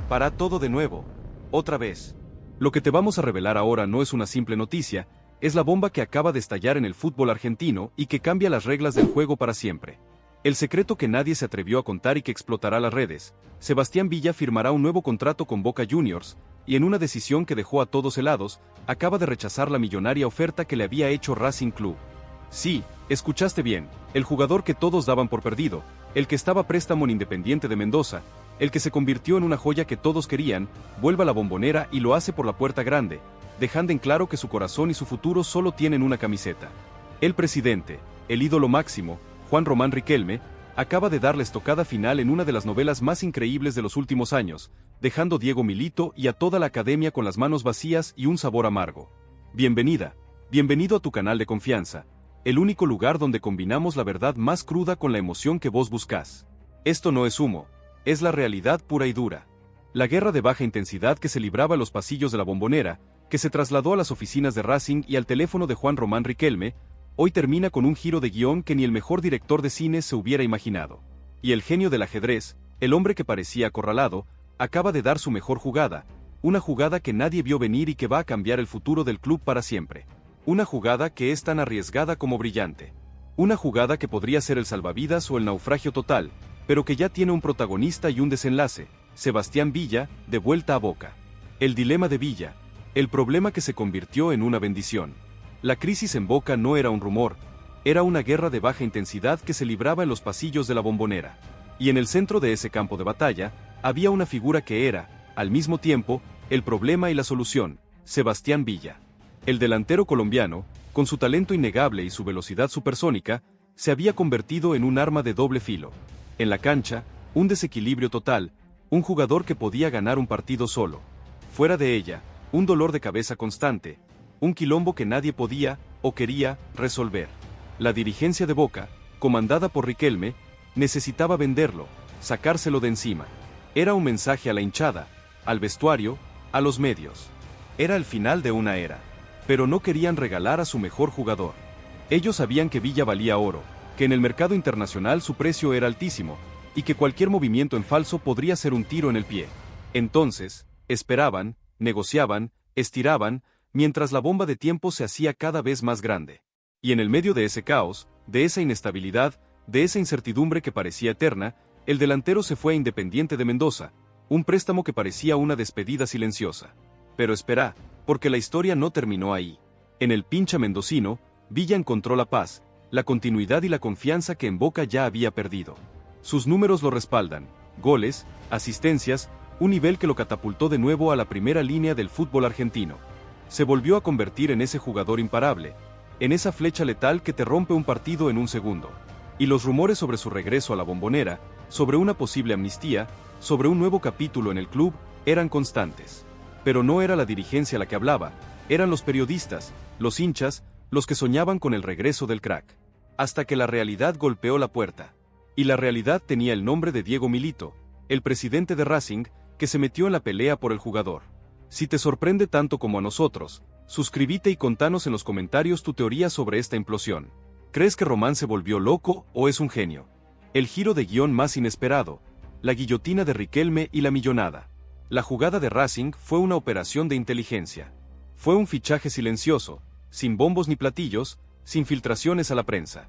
Para todo de nuevo. Otra vez. Lo que te vamos a revelar ahora no es una simple noticia, es la bomba que acaba de estallar en el fútbol argentino y que cambia las reglas del juego para siempre. El secreto que nadie se atrevió a contar y que explotará las redes. Sebastián Villa firmará un nuevo contrato con Boca Juniors, y en una decisión que dejó a todos helados, acaba de rechazar la millonaria oferta que le había hecho Racing Club. Sí, escuchaste bien, el jugador que todos daban por perdido, el que estaba a préstamo en Independiente de Mendoza, el que se convirtió en una joya que todos querían, vuelve a la Bombonera y lo hace por la puerta grande, dejando en claro que su corazón y su futuro solo tienen una camiseta. El presidente, el ídolo máximo, Juan Román Riquelme, acaba de dar la estocada final en una de las novelas más increíbles de los últimos años, dejando a Diego Milito y a toda la academia con las manos vacías y un sabor amargo. Bienvenida, bienvenido a tu canal de confianza, el único lugar donde combinamos la verdad más cruda con la emoción que vos buscás. Esto no es humo, es la realidad pura y dura. La guerra de baja intensidad que se libraba en los pasillos de la Bombonera, que se trasladó a las oficinas de Racing y al teléfono de Juan Román Riquelme, hoy termina con un giro de guión que ni el mejor director de cine se hubiera imaginado. Y el genio del ajedrez, el hombre que parecía acorralado, acaba de dar su mejor jugada, una jugada que nadie vio venir y que va a cambiar el futuro del club para siempre. Una jugada que es tan arriesgada como brillante. Una jugada que podría ser el salvavidas o el naufragio total, pero que ya tiene un protagonista y un desenlace, Sebastián Villa, de vuelta a Boca. El dilema de Villa, el problema que se convirtió en una bendición. La crisis en Boca no era un rumor, era una guerra de baja intensidad que se libraba en los pasillos de la Bombonera. Y en el centro de ese campo de batalla, había una figura que era, al mismo tiempo, el problema y la solución, Sebastián Villa. El delantero colombiano, con su talento innegable y su velocidad supersónica, se había convertido en un arma de doble filo. En la cancha, un desequilibrio total, un jugador que podía ganar un partido solo. Fuera de ella, un dolor de cabeza constante, un quilombo que nadie podía, o quería, resolver. La dirigencia de Boca, comandada por Riquelme, necesitaba venderlo, sacárselo de encima. Era un mensaje a la hinchada, al vestuario, a los medios. Era el final de una era. Pero no querían regalar a su mejor jugador. Ellos sabían que Villa valía oro, que en el mercado internacional su precio era altísimo, y que cualquier movimiento en falso podría ser un tiro en el pie. Entonces, esperaban, negociaban, estiraban, mientras la bomba de tiempo se hacía cada vez más grande. Y en el medio de ese caos, de esa inestabilidad, de esa incertidumbre que parecía eterna, el delantero se fue a Independiente de Mendoza, un préstamo que parecía una despedida silenciosa. Pero espera, porque la historia no terminó ahí. En el pincha mendocino, Villa encontró la paz, la continuidad y la confianza que en Boca ya había perdido. Sus números lo respaldan, goles, asistencias, un nivel que lo catapultó de nuevo a la primera línea del fútbol argentino. Se volvió a convertir en ese jugador imparable, en esa flecha letal que te rompe un partido en un segundo. Y los rumores sobre su regreso a la Bombonera, sobre una posible amnistía, sobre un nuevo capítulo en el club, eran constantes. Pero no era la dirigencia la que hablaba, eran los periodistas, los hinchas, los que soñaban con el regreso del crack. Hasta que la realidad golpeó la puerta. Y la realidad tenía el nombre de Diego Milito, el presidente de Racing, que se metió en la pelea por el jugador. Si te sorprende tanto como a nosotros, suscríbete y contanos en los comentarios tu teoría sobre esta implosión. ¿Crees que Román se volvió loco o es un genio? El giro de guión más inesperado, la guillotina de Riquelme y la millonada. La jugada de Racing fue una operación de inteligencia. Fue un fichaje silencioso, sin bombos ni platillos, sin filtraciones a la prensa.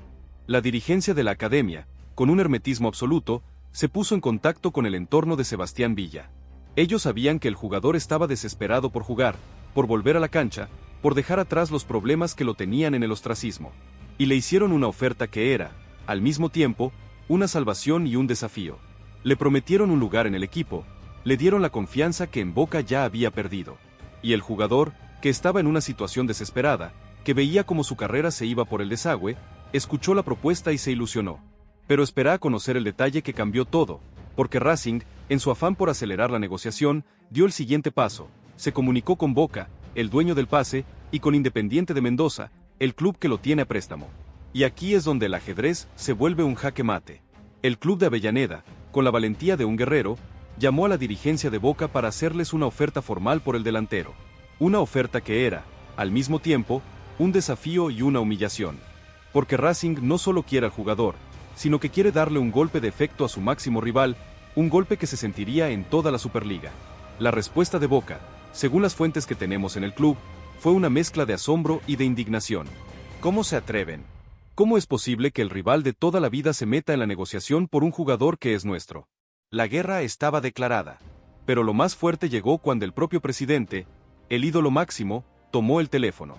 La dirigencia de la academia, con un hermetismo absoluto, se puso en contacto con el entorno de Sebastián Villa. Ellos sabían que el jugador estaba desesperado por jugar, por volver a la cancha, por dejar atrás los problemas que lo tenían en el ostracismo. Y le hicieron una oferta que era, al mismo tiempo, una salvación y un desafío. Le prometieron un lugar en el equipo, le dieron la confianza que en Boca ya había perdido. Y el jugador, que estaba en una situación desesperada, que veía como su carrera se iba por el desagüe, escuchó la propuesta y se ilusionó. Pero espera a conocer el detalle que cambió todo, porque Racing, en su afán por acelerar la negociación, dio el siguiente paso, se comunicó con Boca, el dueño del pase, y con Independiente de Mendoza, el club que lo tiene a préstamo. Y aquí es donde el ajedrez se vuelve un jaque mate. El club de Avellaneda, con la valentía de un guerrero, llamó a la dirigencia de Boca para hacerles una oferta formal por el delantero. Una oferta que era, al mismo tiempo, un desafío y una humillación. Porque Racing no solo quiere al jugador, sino que quiere darle un golpe de efecto a su máximo rival, Un golpe que se sentiría en toda la Superliga. La respuesta de Boca, según las fuentes que tenemos en el club, fue una mezcla de asombro y de indignación. ¿Cómo se atreven? ¿Cómo es posible que el rival de toda la vida se meta en la negociación por un jugador que es nuestro? La guerra estaba declarada. Pero lo más fuerte llegó cuando el propio presidente, el ídolo máximo, tomó el teléfono.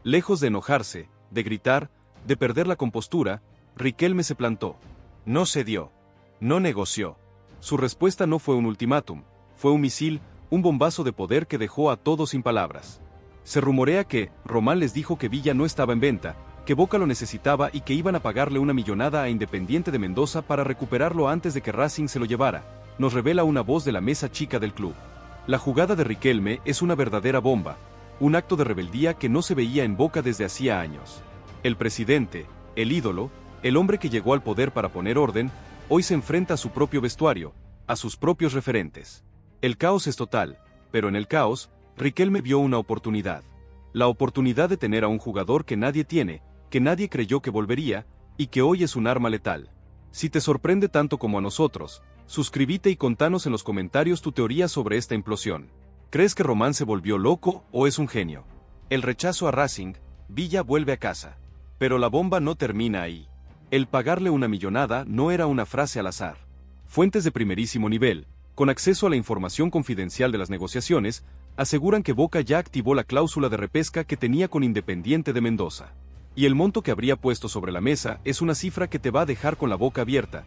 Lejos de enojarse, de gritar, de perder la compostura, Riquelme se plantó. No cedió. No negoció. Su respuesta no fue un ultimátum, fue un misil, un bombazo de poder que dejó a todos sin palabras. Se rumorea que Román les dijo que Villa no estaba en venta, que Boca lo necesitaba y que iban a pagarle una millonada a Independiente de Mendoza para recuperarlo antes de que Racing se lo llevara, nos revela una voz de la mesa chica del club. La jugada de Riquelme es una verdadera bomba, un acto de rebeldía que no se veía en Boca desde hacía años. El presidente, el ídolo, el hombre que llegó al poder para poner orden, hoy se enfrenta a su propio vestuario, a sus propios referentes. El caos es total, pero en el caos, Riquelme vio una oportunidad. La oportunidad de tener a un jugador que nadie tiene, que nadie creyó que volvería, y que hoy es un arma letal. Si te sorprende tanto como a nosotros, suscríbete y contanos en los comentarios tu teoría sobre esta implosión. ¿Crees que Román se volvió loco o es un genio? El rechazo a Racing, Villa vuelve a casa. Pero la bomba no termina ahí. El pagarle una millonada no era una frase al azar. Fuentes de primerísimo nivel, con acceso a la información confidencial de las negociaciones, aseguran que Boca ya activó la cláusula de repesca que tenía con Independiente de Mendoza. Y el monto que habría puesto sobre la mesa es una cifra que te va a dejar con la boca abierta: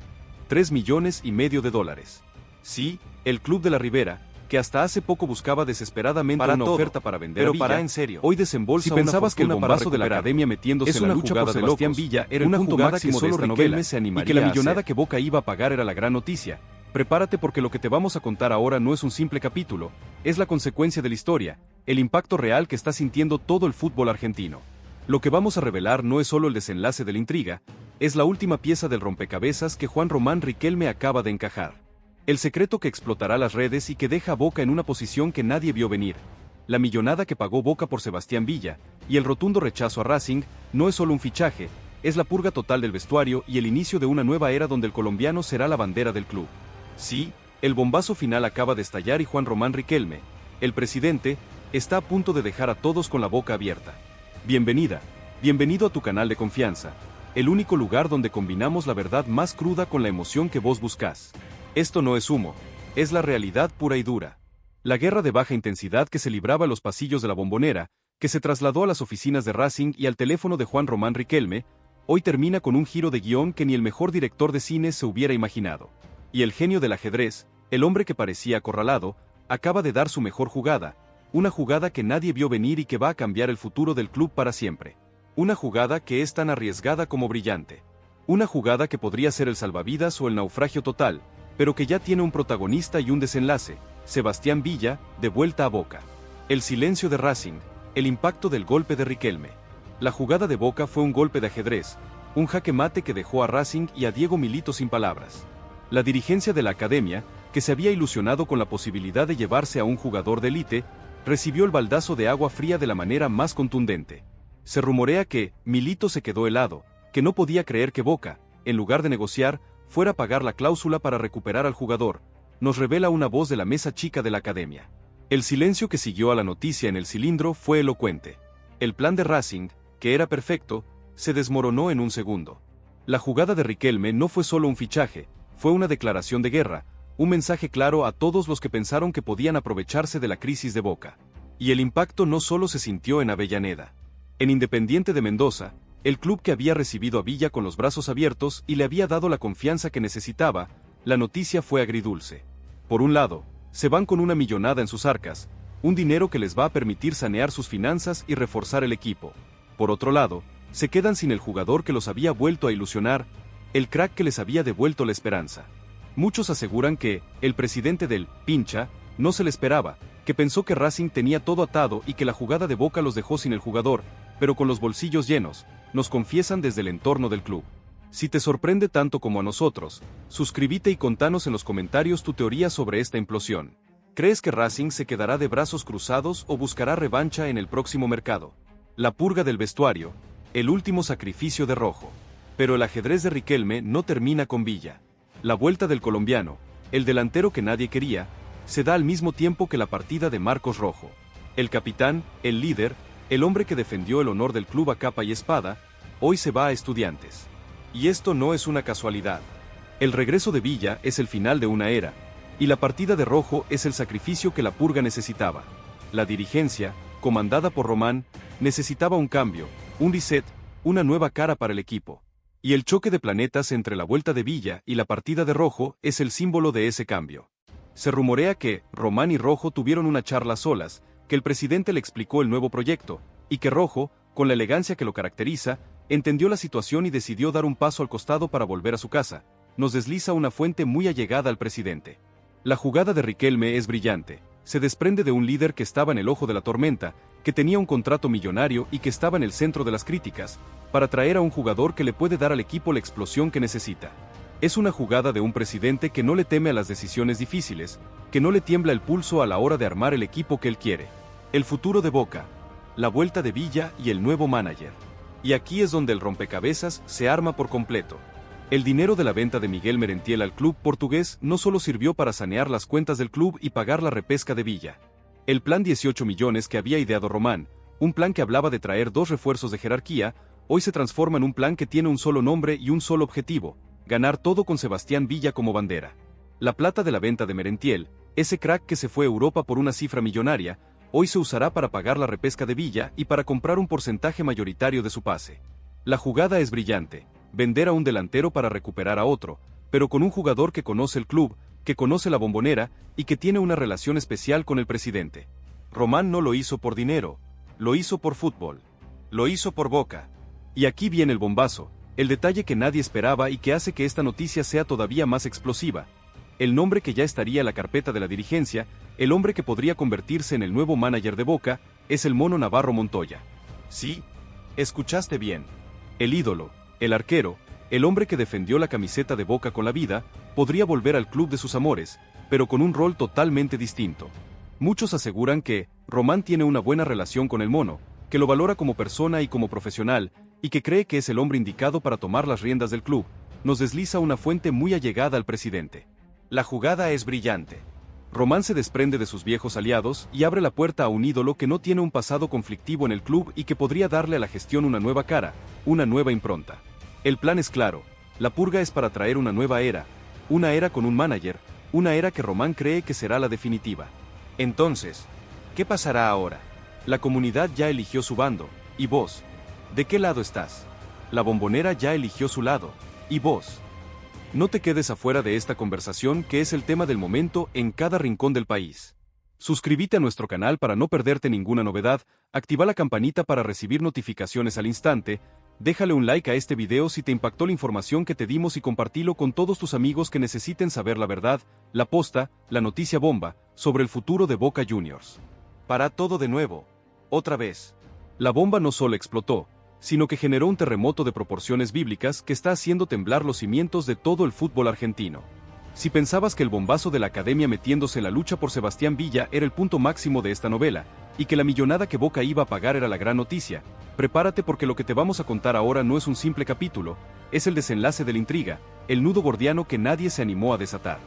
$3,5 millones. Sí, el club de la Ribera, que hasta hace poco buscaba desesperadamente una oferta para vender a Villa, para en serio. hoy desembolsa. Si pensabas que el bombazo de la academia metiéndose en la lucha por Sebastián Villa era una jugada que solo Riquelme se animaría y que la millonada que Boca iba a pagar era la gran noticia, prepárate porque lo que te vamos a contar ahora no es un simple capítulo, es la consecuencia de la historia, el impacto real que está sintiendo todo el fútbol argentino. Lo que vamos a revelar no es solo el desenlace de la intriga, es la última pieza del rompecabezas que Juan Román Riquelme acaba de encajar. El secreto que explotará las redes y que deja a Boca en una posición que nadie vio venir. La millonada que pagó Boca por Sebastián Villa, y el rotundo rechazo a Racing, no es solo un fichaje, es la purga total del vestuario y el inicio de una nueva era donde el colombiano será la bandera del club. Sí, el bombazo final acaba de estallar y Juan Román Riquelme, el presidente, está a punto de dejar a todos con la boca abierta. Bienvenida, bienvenido a tu canal de confianza, el único lugar donde combinamos la verdad más cruda con la emoción que vos buscás. Esto no es humo, es la realidad pura y dura. La guerra de baja intensidad que se libraba en los pasillos de la Bombonera, que se trasladó a las oficinas de Racing y al teléfono de Juan Román Riquelme, hoy termina con un giro de guión que ni el mejor director de cine se hubiera imaginado. Y el genio del ajedrez, el hombre que parecía acorralado, acaba de dar su mejor jugada, una jugada que nadie vio venir y que va a cambiar el futuro del club para siempre. Una jugada que es tan arriesgada como brillante. Una jugada que podría ser el salvavidas o el naufragio total, pero que ya tiene un protagonista y un desenlace: Sebastián Villa, de vuelta a Boca. El silencio de Racing, el impacto del golpe de Riquelme. La jugada de Boca fue un golpe de ajedrez, un jaque mate que dejó a Racing y a Diego Milito sin palabras. La dirigencia de la academia, que se había ilusionado con la posibilidad de llevarse a un jugador de élite, recibió el baldazo de agua fría de la manera más contundente. Se rumorea que Milito se quedó helado, que no podía creer que Boca, en lugar de negociar, fuera a pagar la cláusula para recuperar al jugador, nos revela una voz de la mesa chica de la academia. El silencio que siguió a la noticia en el cilindro fue elocuente. El plan de Racing, que era perfecto, se desmoronó en un segundo. La jugada de Riquelme no fue solo un fichaje, fue una declaración de guerra, un mensaje claro a todos los que pensaron que podían aprovecharse de la crisis de Boca. Y el impacto no solo se sintió en Avellaneda. En Independiente de Mendoza, el club que había recibido a Villa con los brazos abiertos y le había dado la confianza que necesitaba, la noticia fue agridulce. Por un lado, se van con una millonada en sus arcas, un dinero que les va a permitir sanear sus finanzas y reforzar el equipo. Por otro lado, se quedan sin el jugador que los había vuelto a ilusionar, el crack que les había devuelto la esperanza. Muchos aseguran que el presidente del Pincha no se le esperaba, que pensó que Racing tenía todo atado y que la jugada de Boca los dejó sin el jugador, pero con los bolsillos llenos, nos confiesan desde el entorno del club. Si te sorprende tanto como a nosotros, suscríbete y contanos en los comentarios tu teoría sobre esta implosión. ¿Crees que Racing se quedará de brazos cruzados o buscará revancha en el próximo mercado? La purga del vestuario, el último sacrificio de Rojo. Pero el ajedrez de Riquelme no termina con Villa. La vuelta del colombiano, El delantero que nadie quería, se da al mismo tiempo que la partida de Marcos Rojo. El capitán, el líder, el hombre que defendió el honor del club a capa y espada, hoy se va a Estudiantes. Y esto no es una casualidad. El regreso de Villa es el final de una era, y la partida de Rojo es el sacrificio que la purga necesitaba. La dirigencia, comandada por Román, necesitaba un cambio, un reset, una nueva cara para el equipo. Y el choque de planetas entre la vuelta de Villa y la partida de Rojo es el símbolo de ese cambio. Se rumorea que Román y Rojo tuvieron una charla a solas, que el presidente le explicó el nuevo proyecto, y que Rojo, con la elegancia que lo caracteriza, entendió la situación y decidió dar un paso al costado para volver a su casa. Nos desliza una fuente muy allegada al presidente. La jugada de Riquelme es brillante. Se desprende de un líder que estaba en el ojo de la tormenta, que tenía un contrato millonario y que estaba en el centro de las críticas, para traer a un jugador que le puede dar al equipo la explosión que necesita. Es una jugada de un presidente que no le teme a las decisiones difíciles, que no le tiembla el pulso a la hora de armar el equipo que él quiere. El futuro de Boca, la vuelta de Villa y el nuevo manager. Y aquí es donde el rompecabezas se arma por completo. El dinero de la venta de Miguel Merentiel al club portugués no solo sirvió para sanear las cuentas del club y pagar la repesca de Villa. El plan 18 millones que había ideado Román, un plan que hablaba de traer 2 refuerzos de jerarquía, hoy se transforma en un plan que tiene un solo nombre y un solo objetivo: ganar todo con Sebastián Villa como bandera. La plata de la venta de Merentiel, ese crack que se fue a Europa por una cifra millonaria, hoy se usará para pagar la repesca de Villa y para comprar un porcentaje mayoritario de su pase. La jugada es brillante: vender a un delantero para recuperar a otro, pero con un jugador que conoce el club, que conoce la Bombonera y que tiene una relación especial con el presidente. Román no lo hizo por dinero, lo hizo por fútbol, lo hizo por Boca. Y aquí viene el bombazo, el detalle que nadie esperaba y que hace que esta noticia sea todavía más explosiva. El nombre que ya estaría en la carpeta de la dirigencia, el hombre que podría convertirse en el nuevo manager de Boca, es el Mono Navarro Montoya. Sí, escuchaste bien. El ídolo, el arquero, el hombre que defendió la camiseta de Boca con la vida, podría volver al club de sus amores, pero con un rol totalmente distinto. Muchos aseguran que Román tiene una buena relación con el Mono, que lo valora como persona y como profesional, y que cree que es el hombre indicado para tomar las riendas del club. Nos desliza una fuente muy allegada al presidente. La jugada es brillante. Román se desprende de sus viejos aliados y abre la puerta a un ídolo que no tiene un pasado conflictivo en el club y que podría darle a la gestión una nueva cara, una nueva impronta. El plan es claro: la purga es para traer una nueva era, una era con un manager, una era que Román cree que será la definitiva. Entonces, ¿qué pasará ahora? La comunidad ya eligió su bando, ¿y vos? ¿De qué lado estás? La Bombonera ya eligió su lado, ¿y vos? No te quedes afuera de esta conversación, que es el tema del momento en cada rincón del país. Suscríbete a nuestro canal para no perderte ninguna novedad, activa la campanita para recibir notificaciones al instante, déjale un like a este video si te impactó la información que te dimos y compartilo con todos tus amigos que necesiten saber la verdad, la posta, la noticia bomba, sobre el futuro de Boca Juniors. Para todo de nuevo, otra vez. La bomba no solo explotó, sino que generó un terremoto de proporciones bíblicas que está haciendo temblar los cimientos de todo el fútbol argentino. Si pensabas que el bombazo de la academia metiéndose en la lucha por Sebastián Villa era el punto máximo de esta novela, y que la millonada que Boca iba a pagar era la gran noticia, prepárate, porque lo que te vamos a contar ahora no es un simple capítulo, es el desenlace de la intriga, el nudo gordiano que nadie se animó a desatar.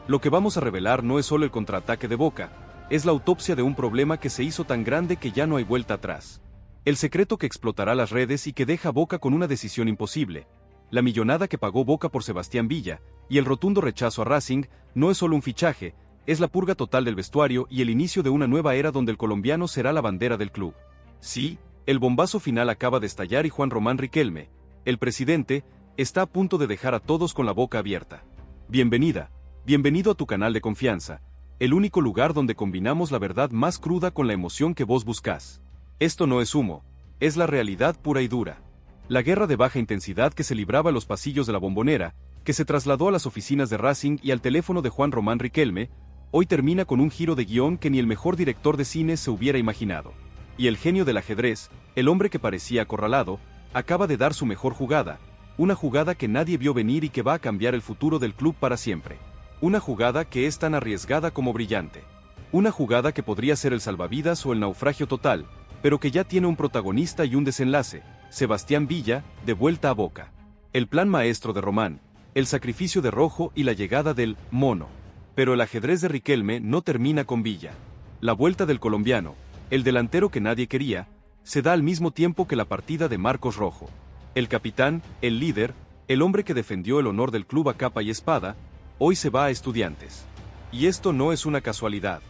Lo que vamos a revelar no es solo el contraataque de Boca, es la autopsia de un problema que se hizo tan grande que ya no hay vuelta atrás. El secreto que explotará las redes y que deja a Boca con una decisión imposible. La millonada que pagó Boca por Sebastián Villa, y el rotundo rechazo a Racing, no es solo un fichaje, es la purga total del vestuario y el inicio de una nueva era donde el colombiano será la bandera del club. Sí, el bombazo final acaba de estallar y Juan Román Riquelme, el presidente, está a punto de dejar a todos con la boca abierta. Bienvenida, bienvenido a tu canal de confianza, el único lugar donde combinamos la verdad más cruda con la emoción que vos buscás. Esto no es humo, es la realidad pura y dura. La guerra de baja intensidad que se libraba en los pasillos de la Bombonera, que se trasladó a las oficinas de Racing y al teléfono de Juan Román Riquelme, hoy termina con un giro de guión que ni el mejor director de cine se hubiera imaginado. Y el genio del ajedrez, el hombre que parecía acorralado, acaba de dar su mejor jugada, una jugada que nadie vio venir y que va a cambiar el futuro del club para siempre. Una jugada que es tan arriesgada como brillante. Una jugada que podría ser el salvavidas o el naufragio total, pero que ya tiene un protagonista y un desenlace: Sebastián Villa, de vuelta a Boca. El plan maestro de Román, el sacrificio de Rojo y la llegada del Mono. Pero el ajedrez de Riquelme no termina con Villa. La vuelta del colombiano, el delantero que nadie quería, se da al mismo tiempo que la partida de Marcos Rojo. El capitán, el líder, el hombre que defendió el honor del club a capa y espada, hoy se va a Estudiantes. Y esto no es una casualidad.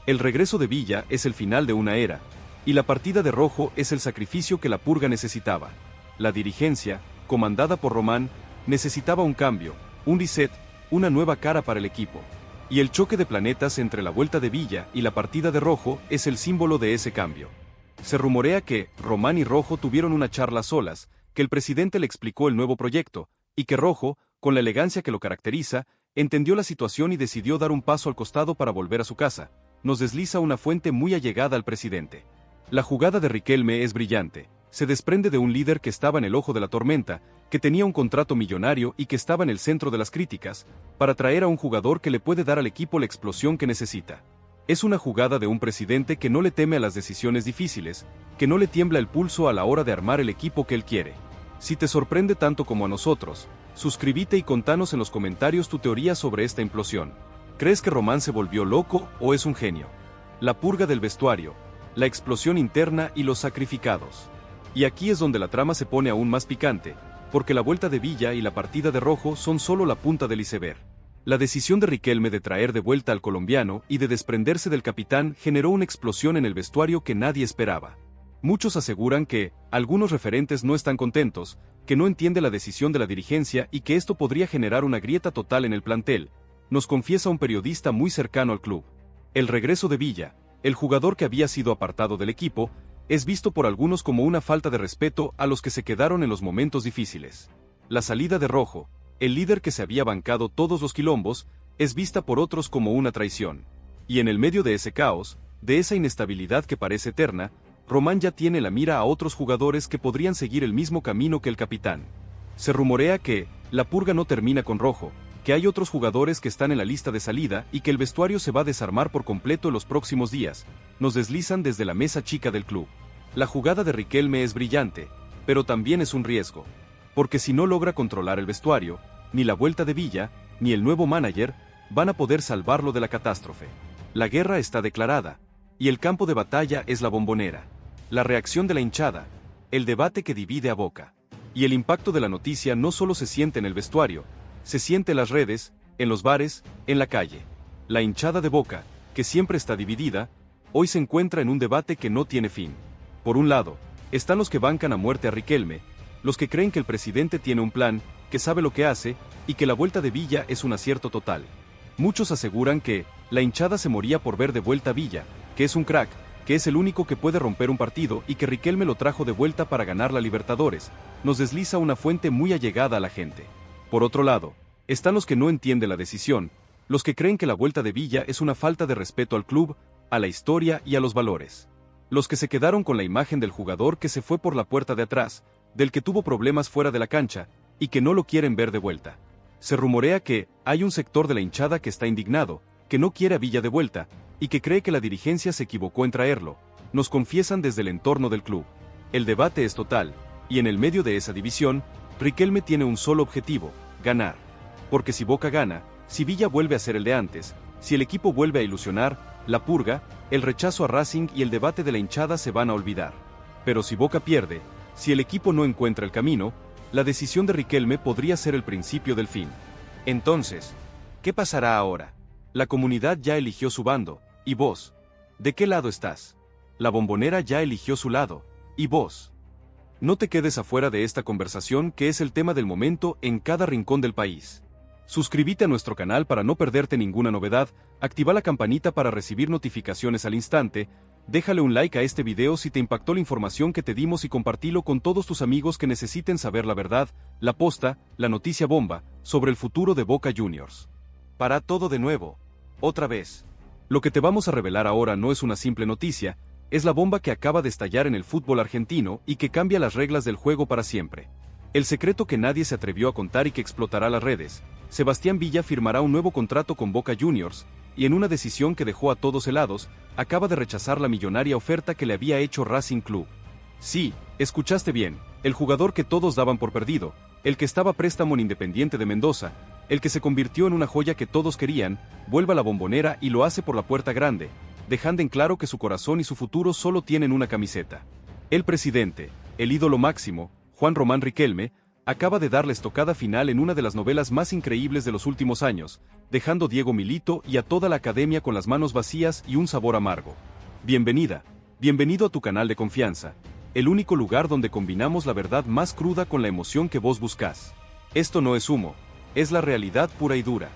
El regreso de Villa es el final de una era, y la partida de Rojo es el sacrificio que la purga necesitaba. La dirigencia, comandada por Román, necesitaba un cambio, un reset, una nueva cara para el equipo. Y el choque de planetas entre la vuelta de Villa y la partida de Rojo es el símbolo de ese cambio. Se rumorea que Román y Rojo tuvieron una charla a solas, que el presidente le explicó el nuevo proyecto, y que Rojo, con la elegancia que lo caracteriza, entendió la situación y decidió dar un paso al costado para volver a su casa. Nos desliza una fuente muy allegada al presidente. La jugada de Riquelme es brillante. Se desprende de un líder que estaba en el ojo de la tormenta, que tenía un contrato millonario y que estaba en el centro de las críticas, para traer a un jugador que le puede dar al equipo la explosión que necesita. Es una jugada de un presidente que no le teme a las decisiones difíciles, que no le tiembla el pulso a la hora de armar el equipo que él quiere. Si te sorprende tanto como a nosotros, suscríbete y contanos en los comentarios tu teoría sobre esta implosión. ¿Crees que Román se volvió loco o es un genio? La purga del vestuario, la explosión interna y los sacrificados. Y aquí es donde la trama se pone aún más picante, porque la vuelta de Villa y la partida de Rojo son solo la punta del iceberg. La decisión de Riquelme de traer de vuelta al colombiano y de desprenderse del capitán generó una explosión en el vestuario que nadie esperaba. Muchos aseguran que algunos referentes no están contentos, que no entiende la decisión de la dirigencia y que esto podría generar una grieta total en el plantel, nos confiesa un periodista muy cercano al club. El regreso de Villa, el jugador que había sido apartado del equipo, es visto por algunos como una falta de respeto a los que se quedaron en los momentos difíciles. La salida de Rojo, el líder que se había bancado todos los quilombos, es vista por otros como una traición. Y en el medio de ese caos, de esa inestabilidad que parece eterna, Román ya tiene la mira a otros jugadores que podrían seguir el mismo camino que el capitán. Se rumorea que la purga no termina con Rojo, que hay otros jugadores que están en la lista de salida y que el vestuario se va a desarmar por completo en los próximos días, nos deslizan desde la mesa chica del club. La jugada de Riquelme es brillante, pero también es un riesgo, porque si no logra controlar el vestuario, ni la vuelta de Villa, ni el nuevo manager, van a poder salvarlo de la catástrofe. La guerra está declarada, y el campo de batalla es la Bombonera. La reacción de la hinchada, el debate que divide a Boca, y el impacto de la noticia no solo se siente en el vestuario, se siente en las redes, en los bares, en la calle. La hinchada de Boca, que siempre está dividida, hoy se encuentra en un debate que no tiene fin. Por un lado, están los que bancan a muerte a Riquelme, los que creen que el presidente tiene un plan, que sabe lo que hace, y que la vuelta de Villa es un acierto total. Muchos aseguran que la hinchada se moría por ver de vuelta a Villa, que es un crack, que es el único que puede romper un partido y que Riquelme lo trajo de vuelta para ganar la Libertadores, nos desliza una fuente muy allegada a la gente. Por otro lado, están los que no entienden la decisión, los que creen que la vuelta de Villa es una falta de respeto al club, a la historia y a los valores. Los que se quedaron con la imagen del jugador que se fue por la puerta de atrás, del que tuvo problemas fuera de la cancha, y que no lo quieren ver de vuelta. Se rumorea que hay un sector de la hinchada que está indignado, que no quiere a Villa de vuelta, y que cree que la dirigencia se equivocó en traerlo, nos confiesan desde el entorno del club. El debate es total, y en el medio de esa división, Riquelme tiene un solo objetivo, ganar. Porque si Boca gana, si Villa vuelve a ser el de antes, si el equipo vuelve a ilusionar, la purga, el rechazo a Racing y el debate de la hinchada se van a olvidar. Pero si Boca pierde, si el equipo no encuentra el camino, la decisión de Riquelme podría ser el principio del fin. Entonces, ¿qué pasará ahora? La comunidad ya eligió su bando, ¿y vos? ¿De qué lado estás? La Bombonera ya eligió su lado, ¿y vos? No te quedes afuera de esta conversación que es el tema del momento en cada rincón del país. Suscríbete a nuestro canal para no perderte ninguna novedad, activa la campanita para recibir notificaciones al instante, déjale un like a este video si te impactó la información que te dimos y compartilo con todos tus amigos que necesiten saber la verdad, la posta, la noticia bomba, sobre el futuro de Boca Juniors. Para todo de nuevo. Otra vez. Lo que te vamos a revelar ahora no es una simple noticia, es la bomba que acaba de estallar en el fútbol argentino y que cambia las reglas del juego para siempre. El secreto que nadie se atrevió a contar y que explotará las redes. Sebastián Villa firmará un nuevo contrato con Boca Juniors, y en una decisión que dejó a todos helados, acaba de rechazar la millonaria oferta que le había hecho Racing Club. Sí, escuchaste bien, el jugador que todos daban por perdido, el que estaba a préstamo en Independiente de Mendoza, El que se convirtió en una joya que todos querían, vuelve a la Bombonera y lo hace por la puerta grande, dejando en claro que su corazón y su futuro solo tienen una camiseta. El presidente, el ídolo máximo, Juan Román Riquelme, acaba de dar la estocada final en una de las novelas más increíbles de los últimos años, dejando a Diego Milito y a toda la academia con las manos vacías y un sabor amargo. Bienvenida, bienvenido a tu canal de confianza, el único lugar donde combinamos la verdad más cruda con la emoción que vos buscás. Esto no es humo, es la realidad pura y dura.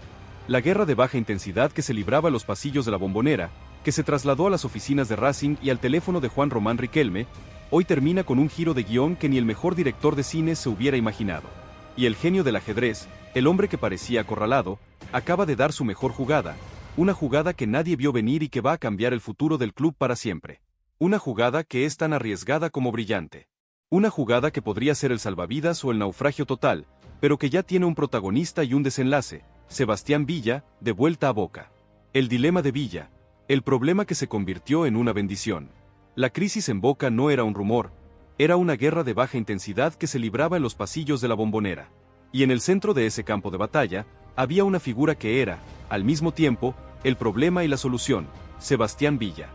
La guerra de baja intensidad que se libraba en los pasillos de la Bombonera, que se trasladó a las oficinas de Racing y al teléfono de Juan Román Riquelme, hoy termina con un giro de guión que ni el mejor director de cine se hubiera imaginado. Y el genio del ajedrez, el hombre que parecía acorralado, acaba de dar su mejor jugada, una jugada que nadie vio venir y que va a cambiar el futuro del club para siempre. Una jugada que es tan arriesgada como brillante. Una jugada que podría ser el salvavidas o el naufragio total, pero que ya tiene un protagonista y un desenlace, Sebastián Villa, de vuelta a Boca. El dilema de Villa, el problema que se convirtió en una bendición. La crisis en Boca no era un rumor, era una guerra de baja intensidad que se libraba en los pasillos de la Bombonera. Y en el centro de ese campo de batalla, había una figura que era, al mismo tiempo, el problema y la solución, Sebastián Villa.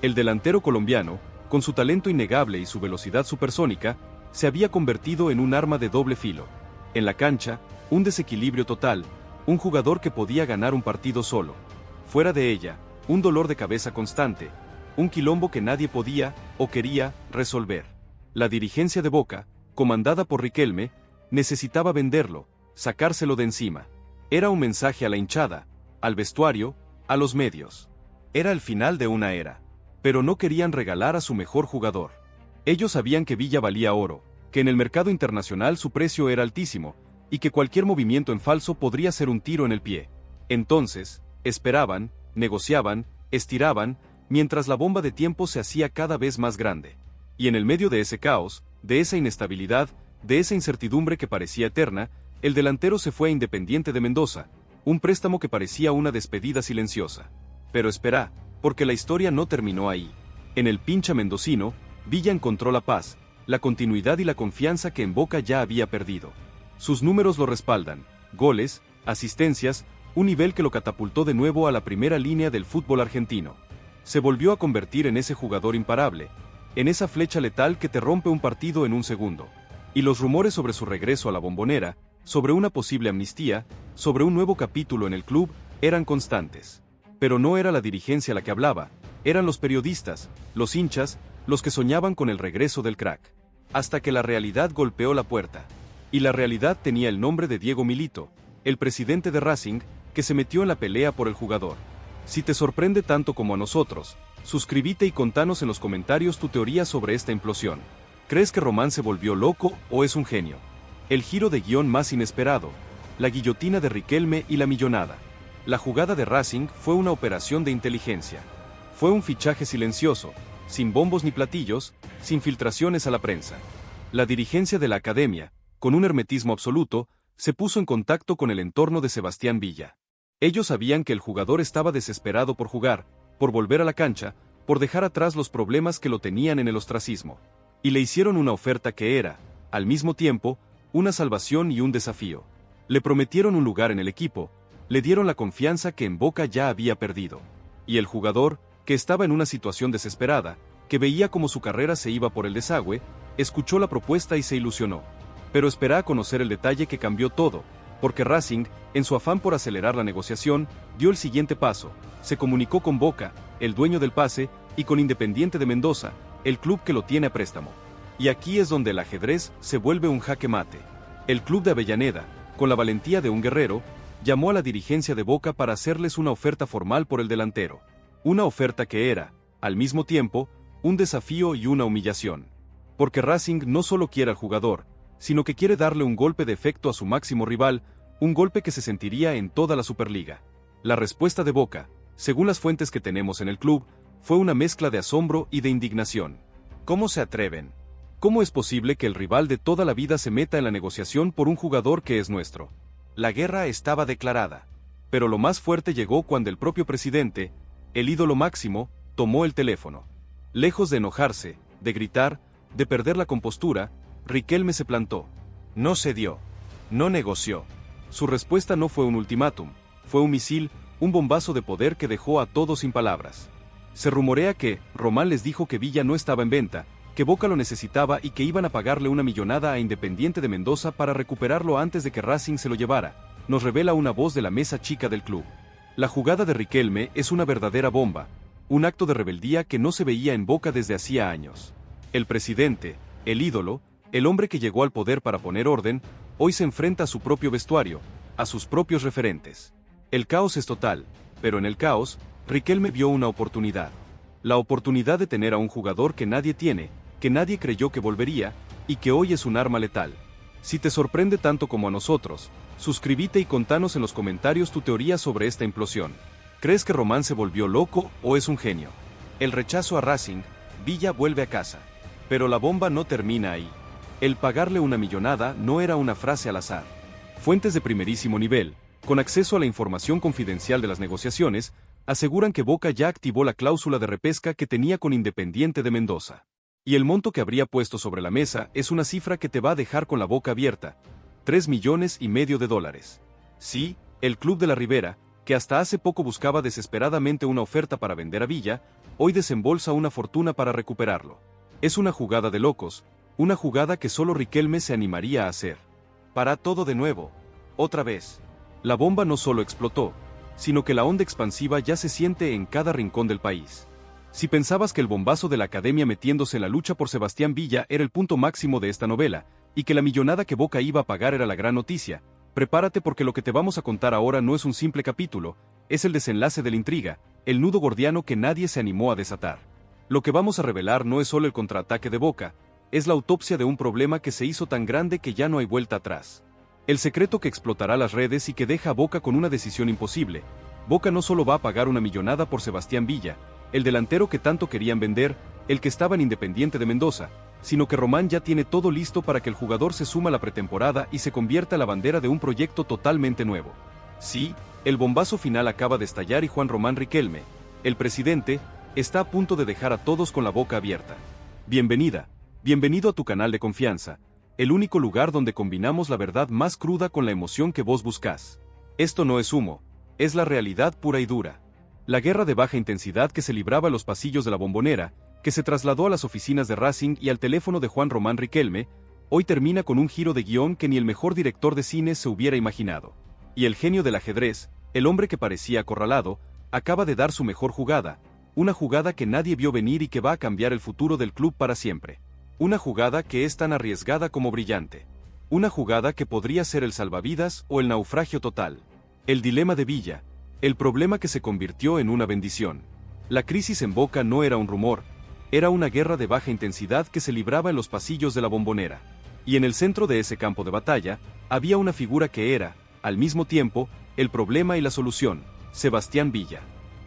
El delantero colombiano, con su talento innegable y su velocidad supersónica, se había convertido en un arma de doble filo. En la cancha, un desequilibrio total, un jugador que podía ganar un partido solo. Fuera de ella, un dolor de cabeza constante, un quilombo que nadie podía, o quería, resolver. La dirigencia de Boca, comandada por Riquelme, necesitaba venderlo, sacárselo de encima. Era un mensaje a la hinchada, al vestuario, a los medios. Era el final de una era. Pero no querían regalar a su mejor jugador. Ellos sabían que Villa valía oro, que en el mercado internacional su precio era altísimo, y que cualquier movimiento en falso podría ser un tiro en el pie. Entonces, esperaban, negociaban, estiraban, mientras la bomba de tiempo se hacía cada vez más grande. Y en el medio de ese caos, de esa inestabilidad, de esa incertidumbre que parecía eterna, el delantero se fue a Independiente de Mendoza, un préstamo que parecía una despedida silenciosa. Pero espera, porque la historia no terminó ahí. En el pincha mendocino, Villa encontró la paz, la continuidad y la confianza que en Boca ya había perdido. Sus números lo respaldan, goles, asistencias, un nivel que lo catapultó de nuevo a la primera línea del fútbol argentino. Se volvió a convertir en ese jugador imparable, en esa flecha letal que te rompe un partido en un segundo. Y los rumores sobre su regreso a la Bombonera, sobre una posible amnistía, sobre un nuevo capítulo en el club, eran constantes. Pero no era la dirigencia la que hablaba, eran los periodistas, los hinchas, los que soñaban con el regreso del crack. Hasta que la realidad golpeó la puerta. Y la realidad tenía el nombre de Diego Milito, el presidente de Racing, que se metió en la pelea por el jugador. Si te sorprende tanto como a nosotros, suscríbete y contanos en los comentarios tu teoría sobre esta implosión. ¿Crees que Román se volvió loco o es un genio? El giro de guión más inesperado, la guillotina de Riquelme y la millonada. La jugada de Racing fue una operación de inteligencia. Fue un fichaje silencioso, sin bombos ni platillos, sin filtraciones a la prensa. La dirigencia de la academia, con un hermetismo absoluto, se puso en contacto con el entorno de Sebastián Villa. Ellos sabían que el jugador estaba desesperado por jugar, por volver a la cancha, por dejar atrás los problemas que lo tenían en el ostracismo. Y le hicieron una oferta que era, al mismo tiempo, una salvación y un desafío. Le prometieron un lugar en el equipo, le dieron la confianza que en Boca ya había perdido. Y el jugador, que estaba en una situación desesperada, que veía como su carrera se iba por el desagüe, escuchó la propuesta y se ilusionó. Pero espera a conocer el detalle que cambió todo, porque Racing, en su afán por acelerar la negociación, dio el siguiente paso, se comunicó con Boca, el dueño del pase, y con Independiente de Mendoza, el club que lo tiene a préstamo. Y aquí es donde el ajedrez se vuelve un jaque mate. El club de Avellaneda, con la valentía de un guerrero, llamó a la dirigencia de Boca para hacerles una oferta formal por el delantero. Una oferta que era, al mismo tiempo, un desafío y una humillación. Porque Racing no solo quiere al jugador, sino que quiere darle un golpe de efecto a su máximo rival, un golpe que se sentiría en toda la Superliga. La respuesta de Boca, según las fuentes que tenemos en el club, fue una mezcla de asombro y de indignación. ¿Cómo se atreven? ¿Cómo es posible que el rival de toda la vida se meta en la negociación por un jugador que es nuestro? La guerra estaba declarada. Pero lo más fuerte llegó cuando el propio presidente, el ídolo máximo, tomó el teléfono. Lejos de enojarse, de gritar, de perder la compostura, Riquelme se plantó. No cedió. No negoció. Su respuesta no fue un ultimátum, fue un misil, un bombazo de poder que dejó a todos sin palabras. Se rumorea que Román les dijo que Villa no estaba en venta, que Boca lo necesitaba y que iban a pagarle una millonada a Independiente de Mendoza para recuperarlo antes de que Racing se lo llevara, nos revela una voz de la mesa chica del club. La jugada de Riquelme es una verdadera bomba, un acto de rebeldía que no se veía en Boca desde hacía años. El presidente, el ídolo, el hombre que llegó al poder para poner orden, hoy se enfrenta a su propio vestuario, a sus propios referentes. El caos es total, pero en el caos, Riquelme vio una oportunidad. La oportunidad de tener a un jugador que nadie tiene, que nadie creyó que volvería, y que hoy es un arma letal. Si te sorprende tanto como a nosotros, suscríbete y contanos en los comentarios tu teoría sobre esta implosión. ¿Crees que Román se volvió loco o es un genio? El rechazo a Racing, Villa vuelve a casa. Pero la bomba no termina ahí. El pagarle una millonada no era una frase al azar. Fuentes de primerísimo nivel, con acceso a la información confidencial de las negociaciones, aseguran que Boca ya activó la cláusula de repesca que tenía con Independiente de Mendoza. Y el monto que habría puesto sobre la mesa es una cifra que te va a dejar con la boca abierta: $3,5 millones. Sí, el Club de la Ribera, que hasta hace poco buscaba desesperadamente una oferta para vender a Villa, hoy desembolsa una fortuna para recuperarlo. Es una jugada de locos, una jugada que solo Riquelme se animaría a hacer. Para todo de nuevo. Otra vez. La bomba no solo explotó, sino que la onda expansiva ya se siente en cada rincón del país. Si pensabas que el bombazo de la academia metiéndose en la lucha por Sebastián Villa era el punto máximo de esta novela, y que la millonada que Boca iba a pagar era la gran noticia, prepárate porque lo que te vamos a contar ahora no es un simple capítulo, es el desenlace de la intriga, el nudo gordiano que nadie se animó a desatar. Lo que vamos a revelar no es solo el contraataque de Boca, es la autopsia de un problema que se hizo tan grande que ya no hay vuelta atrás. El secreto que explotará las redes y que deja a Boca con una decisión imposible. Boca no solo va a pagar una millonada por Sebastián Villa, el delantero que tanto querían vender, el que estaba en Independiente de Mendoza, sino que Román ya tiene todo listo para que el jugador se suma a la pretemporada y se convierta a la bandera de un proyecto totalmente nuevo. Sí, el bombazo final acaba de estallar y Juan Román Riquelme, el presidente, está a punto de dejar a todos con la boca abierta. Bienvenida, bienvenido a tu canal de confianza, el único lugar donde combinamos la verdad más cruda con la emoción que vos buscás. Esto no es humo, es la realidad pura y dura. La guerra de baja intensidad que se libraba en los pasillos de la Bombonera, que se trasladó a las oficinas de Racing y al teléfono de Juan Román Riquelme, hoy termina con un giro de guión que ni el mejor director de cine se hubiera imaginado. Y el genio del ajedrez, el hombre que parecía acorralado, acaba de dar su mejor jugada, una jugada que nadie vio venir y que va a cambiar el futuro del club para siempre. Una jugada que es tan arriesgada como brillante. Una jugada que podría ser el salvavidas o el naufragio total. El dilema de Villa, el problema que se convirtió en una bendición. La crisis en Boca no era un rumor, era una guerra de baja intensidad que se libraba en los pasillos de la Bombonera. Y en el centro de ese campo de batalla, había una figura que era, al mismo tiempo, el problema y la solución: Sebastián Villa.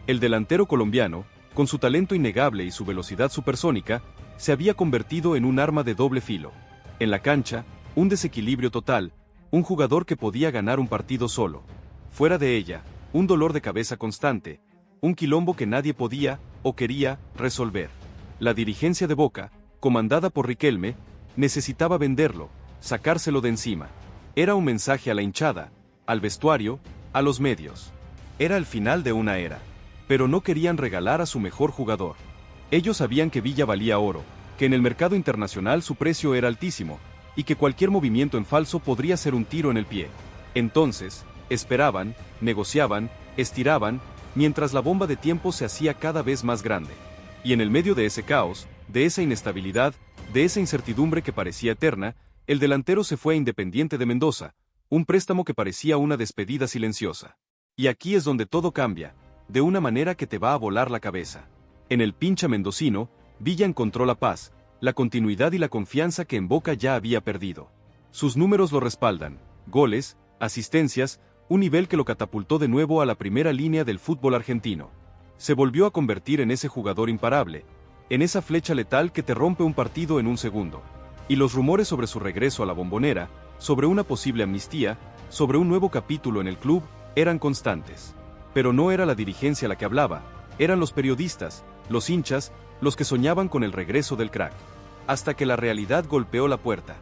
El delantero colombiano, con su talento innegable y su velocidad supersónica, se había convertido en un arma de doble filo. En la cancha, un desequilibrio total, un jugador que podía ganar un partido solo. Fuera de ella, un dolor de cabeza constante, un quilombo que nadie podía, o quería, resolver. La dirigencia de Boca, comandada por Riquelme, necesitaba venderlo, sacárselo de encima. Era un mensaje a la hinchada, al vestuario, a los medios. Era el final de una era. Pero no querían regalar a su mejor jugador. Ellos sabían que Villa valía oro, que en el mercado internacional su precio era altísimo, y que cualquier movimiento en falso podría ser un tiro en el pie. Entonces, esperaban, negociaban, estiraban, mientras la bomba de tiempo se hacía cada vez más grande. Y en el medio de ese caos, de esa inestabilidad, de esa incertidumbre que parecía eterna, el delantero se fue a Independiente de Mendoza, un préstamo que parecía una despedida silenciosa. Y aquí es donde todo cambia, de una manera que te va a volar la cabeza. En el pincha mendocino, Villa encontró la paz, la continuidad y la confianza que en Boca ya había perdido. Sus números lo respaldan: goles, asistencias, un nivel que lo catapultó de nuevo a la primera línea del fútbol argentino. Se volvió a convertir en ese jugador imparable, en esa flecha letal que te rompe un partido en un segundo. Y los rumores sobre su regreso a la Bombonera, sobre una posible amnistía, sobre un nuevo capítulo en el club, eran constantes. Pero no era la dirigencia la que hablaba, eran los periodistas, los hinchas, los que soñaban con el regreso del crack. Hasta que la realidad golpeó la puerta.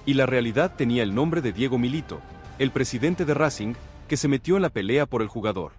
Y la realidad tenía el nombre de Diego Milito, el presidente de Racing, que se metió en la pelea por el jugador.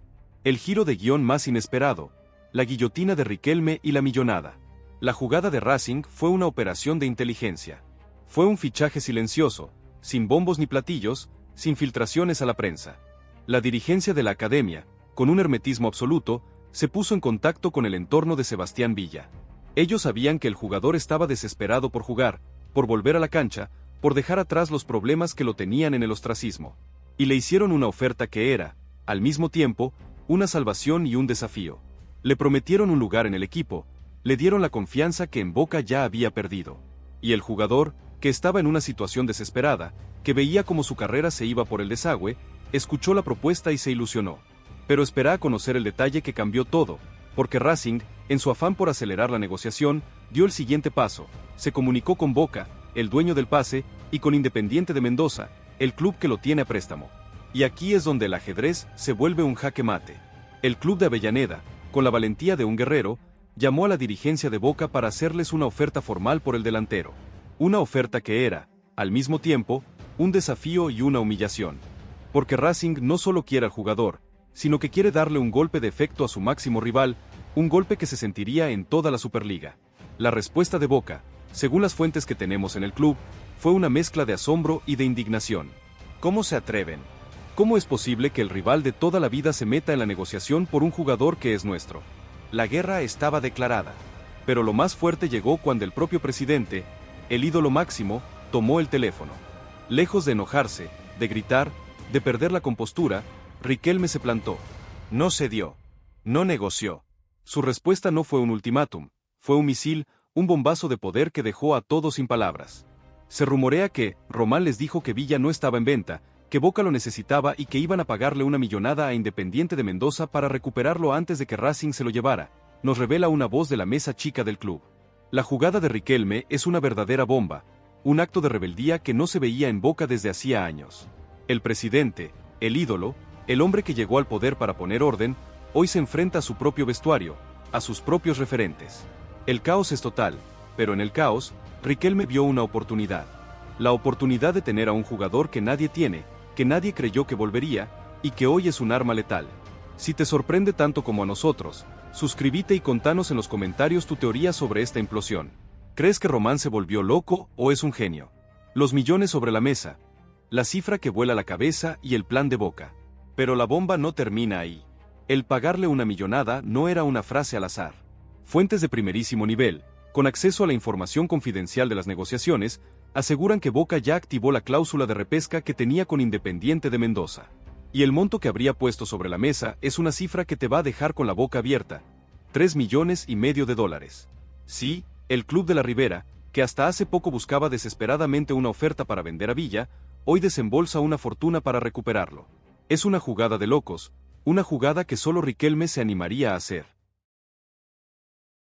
El giro de guión más inesperado, la guillotina de Riquelme y la millonada. La jugada de Racing fue una operación de inteligencia. Fue un fichaje silencioso, sin bombos ni platillos, sin filtraciones a la prensa. La dirigencia de la academia, con un hermetismo absoluto, se puso en contacto con el entorno de Sebastián Villa. Ellos sabían que el jugador estaba desesperado por jugar, por volver a la cancha, por dejar atrás los problemas que lo tenían en el ostracismo. Y le hicieron una oferta que era, al mismo tiempo, una salvación y un desafío. Le prometieron un lugar en el equipo, le dieron la confianza que en Boca ya había perdido. Y el jugador, que estaba en una situación desesperada, que veía como su carrera se iba por el desagüe, escuchó la propuesta y se ilusionó. Pero espera a conocer el detalle que cambió todo, porque Racing, en su afán por acelerar la negociación, dio el siguiente paso, se comunicó con Boca, el dueño del pase, y con Independiente de Mendoza, el club que lo tiene a préstamo. Y aquí es donde el ajedrez se vuelve un jaque mate. El club de Avellaneda, con la valentía de un guerrero, llamó a la dirigencia de Boca para hacerles una oferta formal por el delantero. Una oferta que era, al mismo tiempo, un desafío y una humillación. Porque Racing no solo quiere al jugador, sino que quiere darle un golpe de efecto a su máximo rival, un golpe que se sentiría en toda la Superliga. La respuesta de Boca, según las fuentes que tenemos en el club, fue una mezcla de asombro y de indignación. ¿Cómo se atreven? ¿Cómo es posible que el rival de toda la vida se meta en la negociación por un jugador que es nuestro? La guerra estaba declarada. Pero lo más fuerte llegó cuando el propio presidente, el ídolo máximo, tomó el teléfono. Lejos de enojarse, de gritar, de perder la compostura, Riquelme se plantó. No cedió. No negoció. Su respuesta no fue un ultimátum, fue un misil, un bombazo de poder que dejó a todos sin palabras. Se rumorea que Román les dijo que Villa no estaba en venta, que Boca lo necesitaba y que iban a pagarle una millonada a Independiente de Mendoza para recuperarlo antes de que Racing se lo llevara, nos revela una voz de la mesa chica del club. La jugada de Riquelme es una verdadera bomba, un acto de rebeldía que no se veía en Boca desde hacía años. El presidente, el ídolo, el hombre que llegó al poder para poner orden, hoy se enfrenta a su propio vestuario, a sus propios referentes. El caos es total, pero en el caos, Riquelme vio una oportunidad. La oportunidad de tener a un jugador que nadie tiene, que nadie creyó que volvería, y que hoy es un arma letal. Si te sorprende tanto como a nosotros, suscríbete y contanos en los comentarios tu teoría sobre esta implosión. ¿Crees que Román se volvió loco o es un genio? Los millones sobre la mesa, la cifra que vuela la cabeza y el plan de Boca. Pero la bomba no termina ahí. El pagarle una millonada no era una frase al azar. Fuentes de primerísimo nivel, con acceso a la información confidencial de las negociaciones, aseguran que Boca ya activó la cláusula de repesca que tenía con Independiente de Mendoza. Y el monto que habría puesto sobre la mesa es una cifra que te va a dejar con la boca abierta. $3,5 millones. Sí, el club de la Ribera, que hasta hace poco buscaba desesperadamente una oferta para vender a Villa, hoy desembolsa una fortuna para recuperarlo. Es una jugada de locos, una jugada que solo Riquelme se animaría a hacer.